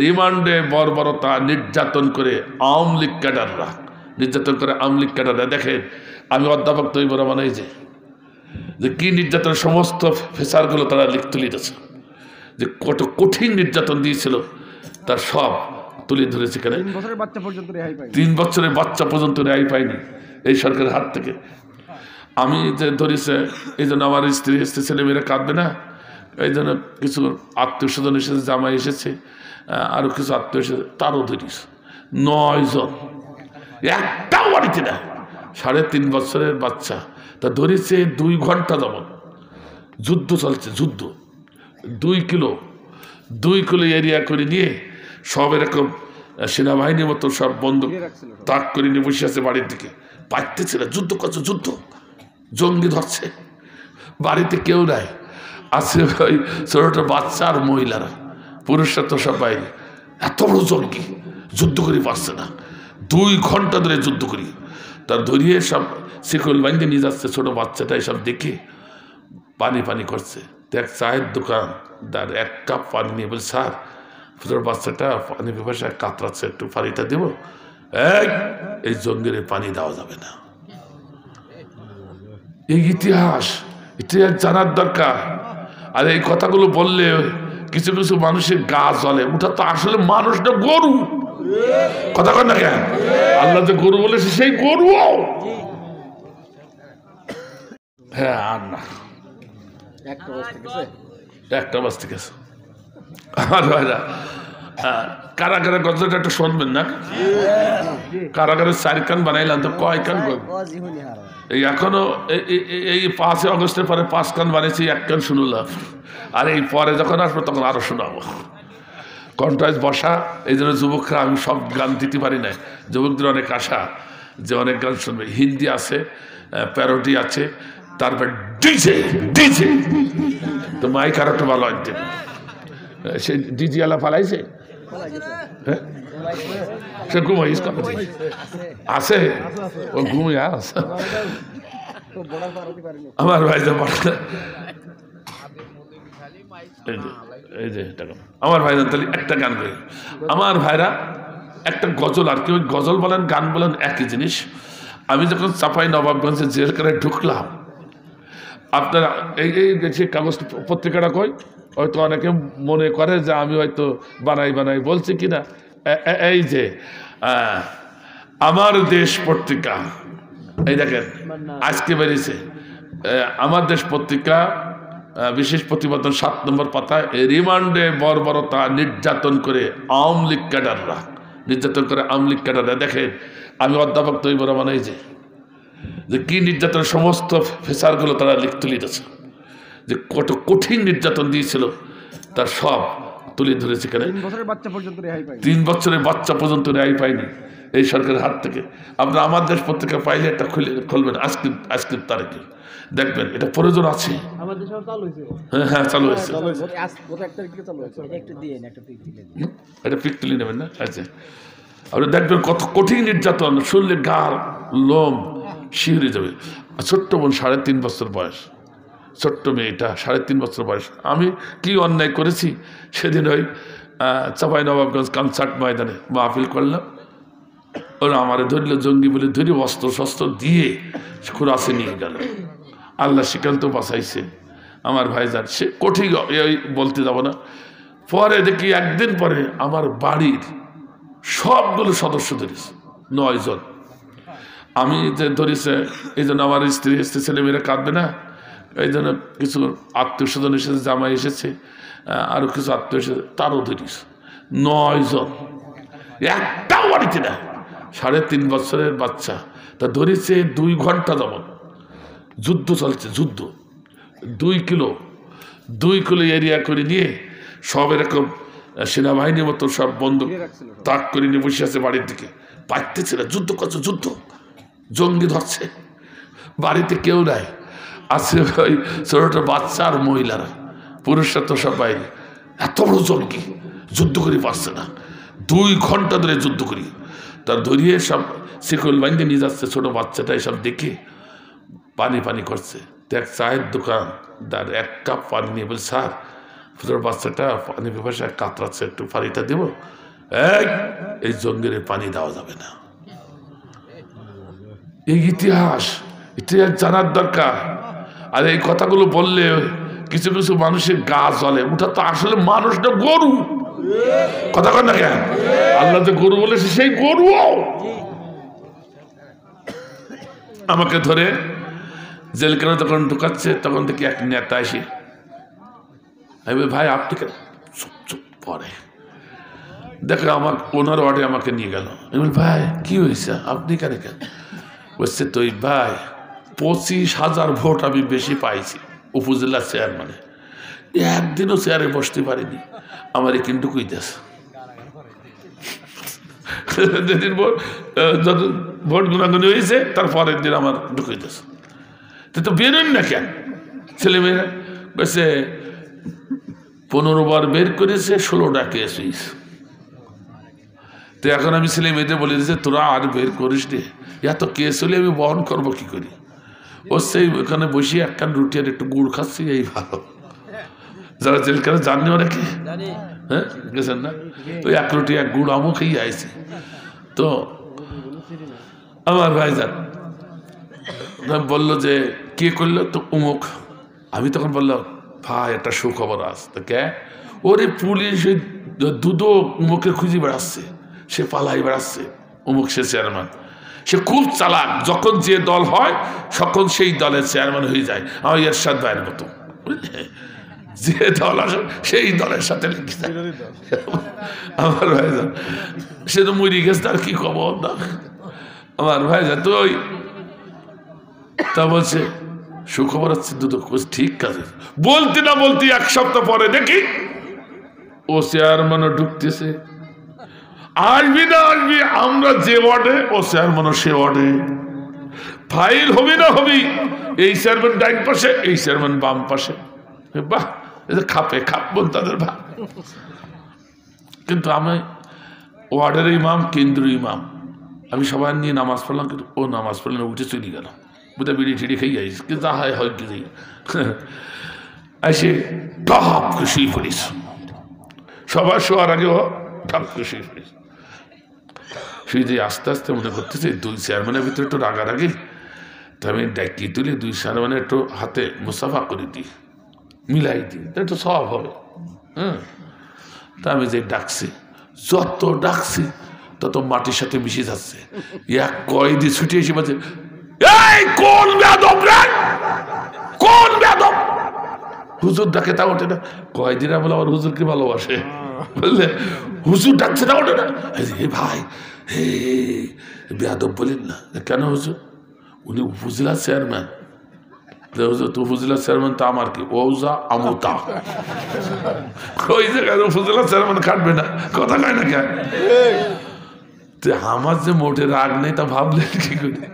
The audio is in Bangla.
রিমান্ডে বর্বরতা নির্যাতন করে আওয়ামী লীগ ক্যাডাররা দেখেন। আমি অধ্যাপক তৈবুর রহমান এই যে কি নির্যাতনের সমস্ত ফেসারগুলো তারা তুলে দিয়েছে, যে কত কঠিন নির্যাতন দিয়েছিল তার সব তুলে ধরেছে। কেন 3 বছরের বাচ্চা পর্যন্ত রেহাই পায়নি এই সরকারের হাত থেকে। আমি যে ধরেছে এই জন্য আমার স্ত্রী এসেছে, ছেলেমেয়েরা কাঁদবে না, এই জন্য কিছু আত্মীয় স্বজন এসেছে, জামাই এসেছে, আরও কিছু আত্মীয় এসেছে, তারও ধরিস 9 জন, একটাও বাড়িতে না। 3.5 বছরের বাচ্চা তা ধরেছে 2 ঘন্টা যাবত যুদ্ধ চলছে, যুদ্ধ 2 কিলো এরিয়া করে নিয়ে সব এরকম সেনাবাহিনীর মতো সব বন্দুক তাক করে নিয়ে বসে আছে বাড়ির দিকে, পাইতেছে না, যুদ্ধ করছে, যুদ্ধ জঙ্গি ধরছে, বাড়িতে কেউ নাই, আছে ওই ছোট বাচ্চা আর মহিলারা, পুরুষরা তো সব বাইরে। এত বড় জঙ্গি যুদ্ধ করে পারছে না, 2 ঘন্টা ধরে যুদ্ধ করি, তার ধরিয়ে সব শিকল বাইন্দে নিয়ে যাচ্ছে। ছোট বাচ্চাটা এসব দেখে পানি করছে, দেখ চায়ের দোকান, তার 1 কাপ পানি নিয়ে বলছে, স্যার ছোট বাচ্চাটা পানি পিপাসা কাতরাচ্ছে, একটু পানিটা দেবো। এই জঙ্গির পানি দেওয়া যাবে না। এই ইতিহাস জানার দরকার। আর এই কথাগুলো বললে কিছু কিছু মানুষের গা জ্বলে, ওটা তো আসলে মানুষ না, গরু। কথা কয় না কেন? আল্লাহ যে গরু বলেছে সেই গরু। হ্যাঁ, আর না, একটা বাস ঠিক আছে। আমার ভাইরা, কারাগারের গজলটা একটু শুনবেন না? কারাগারের 4 কান বানাইলাম, তো কয় কান? এই এখনো এই 5 আগস্টের পরে 5 কান বানিয়েছি, 1 কান শুনলাম। আর এই পরে যখন আসবো তখন আরো শোনাবো। কন্ট্রাক্ট বসা, এই জন্য যুবকরা, আমি সব গান দিতে পারি না, যুবকদের অনেক আশা যে অনেক গান শুনবে। হিন্দি আছে, প্যারোডি আছে, তারপর ডিজে তো মাইক আর একটু ভালো আনতে। সে ডিজি আলা ফালাইছে, হ্যাঁ সে ঘুমাইস আছে, ও ঘুমিয়ে আছে। আমার ভাই এই যে আমার ভাই তাহলে একটা গান করে, আমার ভাইরা একটা গজল, আর কি ওই গজল বলেন গান বলেন একই জিনিস। আমি যখন চাপাই নবাবগঞ্জে জেলখানায় ঢুকলাম, আপনারা এই যে কাগজ পত্রিকাটা কই, হয়তো অনেকে মনে করে যে আমি হয়তো বানাই বলছি কিনা। এই যে আমার দেশ পত্রিকা, এই দেখেন আজকে বেরিয়েছে আমার দেশ পত্রিকা, বিশেষ প্রতিবেদন 7 নম্বর পাতায়, রিমান্ডে বর্বরতা নির্যাতন করে আওয়ামী লীগ ক্যাডাররা দেখেন। আমি অধ্যাপক তৈবুর রহমান এই যে কি নির্যাতনের সমস্ত ফেসারগুলো তারা তুলে দিয়েছে, যে কত কঠিন নির্যাতন দিয়েছিল তার সব তুলে ধরেছে। কেন 3 বছরের বাচ্চা পর্যন্ত রেহাই পায়নি এই সরকারের হাত থেকে। আপনারা আমার দেশ পত্রিকা পাইলে একটা খুলবেন, আজকের তারিখে দেখবেন, এটা প্রয়োজন আছে। হ্যাঁ চালু হয়েছে, এটা পিক তুলে নেবেন না? আচ্ছা, আপনি দেখবেন কত কঠিন নির্যাতন, শুনলে গা লোম শিহরে যাবে। ছোট্ট বোন 3.5 বছর বয়স, ছোট্ট মেয়েটা 3.5 বছর বয়স। আমি কি অন্যায় করেছি, সেদিন ওই চাপাই নবাবগঞ্জ কনসার্ট ময়দানে মাহফিল করলাম, ওরা আমারে ধরল জঙ্গি বলে, ধরে অস্ত্র শস্ত্র দিয়ে খুরাসে নিয়ে গেল। আল্লাহ শ্রীকান্ত বাঁচাইছে আমার ভাইজান। সে কঠিন বলতে যাব না। পরে দেখি একদিন পরে আমার বাড়ির সবগুলো সদস্য ধরেছে, 9 জন। আমি যে ধরেছে এই জন্য আমার স্ত্রী এসেছে, ছেলেমেয়েরা কাঁদবে না, এই জন্য কিছু আত্মীয় স্বজন এসেছে, জামাই এসেছে, আরও কিছু আত্মীয় এসেছে, তারও ধরিস 9 জন, একটাও বাড়িতে না। 3.5 বছরের বাচ্চা তা ধরেছে 2 ঘন্টা যাবত যুদ্ধ চলছে, যুদ্ধ 2 কিলো এরিয়া করে নিয়ে সব এরকম সেনাবাহিনীর মতো সব বন্দুক তাক করে নিয়ে বসে আছে বাড়ির দিকে, পাইতেছে না, যুদ্ধ করছে, যুদ্ধ জঙ্গি ধরছে, বাড়িতে কেউ নাই, আছে ওই ছোট বাচ্চা আর মহিলারা, পুরুষরা তো সব বাইরে। এত বড় জঙ্গি যুদ্ধ করে পারছে না, 2 ঘন্টা ধরে যুদ্ধ করি, তার ধরিয়ে সব শিকল বাইন্দে নিয়ে যাচ্ছে। ছোট বাচ্চাটা এসব দেখে পানি করছে, দেখ চায়ের দোকান, তার 1 কাপ পানি নিয়ে বলছে, স্যার ছোট বাচ্চাটা পানি পিপাসা কাতরাচ্ছে, একটু পানিটা দেব, এই জঙ্গিরে পানি দেওয়া যাবে না। এই ইতিহাস জানার দরকার। আর এই কথাগুলো বললে কিছু কিছু মানুষের গা জ্বলে, ওটা তো আসলে মানুষ না, গরু। কথা কর না কেন? আল্লাহ যে গরু বলেছে, সেই গরু আমাকে ধরে জেলখানা যখন ঢুকাচ্ছে, তখন থেকে এক নেতা এসে আমি বলি, ভাই আপনি কেন? চুপ চুপ পরে দেখে আমার ওনার ওয়ার্ডে আমাকে নিয়ে গেল। আমি বলি, ভাই কি হয়েছে, আপনি কেন কেন? বলছে, তুই ভাই 25,000 ভোট আমি বেশি পাইছি উপজেলা চেয়ারম্যানে, একদিনও চেয়ারে বসতে পারিনি, আমার কিন্তু কইতেছে যেদিন যত ভোট গুণাগুনি হয়েছে তার পরের দিন আমার ঢুকাইতেছে। তো বেরোন না কেন? ছেলেমেয়েরা বলছে 15 বার বের করেছে, 16টা কেস হয়েছে। তো এখন আমি ছেলে মেয়েদের বলে দিয়েছে, তোরা আর বের করিস রে, এত কেস হলে আমি বহন করবো কি করি? ও সেই ওখানে বসে একখান রুটি আর একটু গুড় খাচ্ছি, এই ভালো। যারা জেলখানে জাননি অনেকে, হ্যাঁ গেছেন না, ওই এক রুটি এক গুড় আমও খেয়ে আইছি। তো আমার ভাইজান বললো যে কে করলো? তো অমুক। আমি তখন বললাম, ভাই একটা সুখবর আছে। তো কে? ওরে পুলিশ ওই দুদো অমুকে খুঁজে বেড়াচ্ছে, সে পালাই বেড়াচ্ছে, অমুক সে চেয়ারম্যান। সে খুব চালাক, যখন যে দল হয় তখন সেই দলের চেয়ারম্যান হয়ে যায়। আমার এরশাদ ভাইয়ের মতো, যে দল আসে সেই দলের সাথে লেগে যায়। আমার ভাইজান সে তো মরি গেছে, তার কি খবর না। আমার ভাইজান তো ওই তা বলছে সুখবর হচ্ছে দুটো, ঠিক আছে। বলতে না বলতে 1 সপ্তাহ পরে দেখি ও চেয়ারম্যানও ঢুকতেছে। আসবি না আসবি, আমরা যে ওয়ার্ডে ও চেয়ারম্যানও সে ওয়ার্ডে। ফাইল হবি না হবি, এই চেয়ারম্যান ডাইন পাশে, এই চেয়ারম্যান বাম পাশে। বাহ, খাপে খাপ বল তাদের ভাব। কিন্তু আমি ওয়ার্ডের ইমাম, কেন্দ্রীয় ইমাম, আমি সবাই নিয়ে নামাজ পড়লাম, কিন্তু ও নামাজ পড়লে উঠে চলে গেল, বোধহয় বিড়ি টিড়ি খেয়ে যাইস, কিন্তু হয় কি এসে ঢপ খুশি পড়িস, সবার শোয়ার আগে ও ঢপ খুশি পড়িস। সেই যে আস্তে আস্তে মনে করতেছে 2 চেয়ারম্যানের ভিতরে একটু রাগারাগি, তো আমি ডাকি তুলি 2 চেয়ারম্যানের একটু হাতে মুসাফা করে দিই, মিলাই দিই, একটু সব হবে। হ্যাঁ, তা আমি যে ডাকছি, যত ডাকছি তত মাটির সাথে মিশে যাচ্ছে। এক কয়েদি ছুটে এসে বলছে, এই কোন বেয়াদব রে, কোন বেয়াদব? হুজুর ডাকে তা ওঠে না। কয়েদিরা বলে আমার হুজুরকে ভালোবাসে, বললে হুজুর ডাকছে তা ওঠে না। ভাই হে বেয়াদব বলেন না। কেন হুজুর? উনি উপজেলা চেয়ারম্যান। হুজুর তো উপজেলা চেয়ারম্যান, তা আমার কি ওজা আমতা? ওই জায়গায় উপজেলা চেয়ারম্যান কাটবে না, কথা কয় না কেন? আমার যে মোটে রাগ নেই তা ভাবলেন কি করে?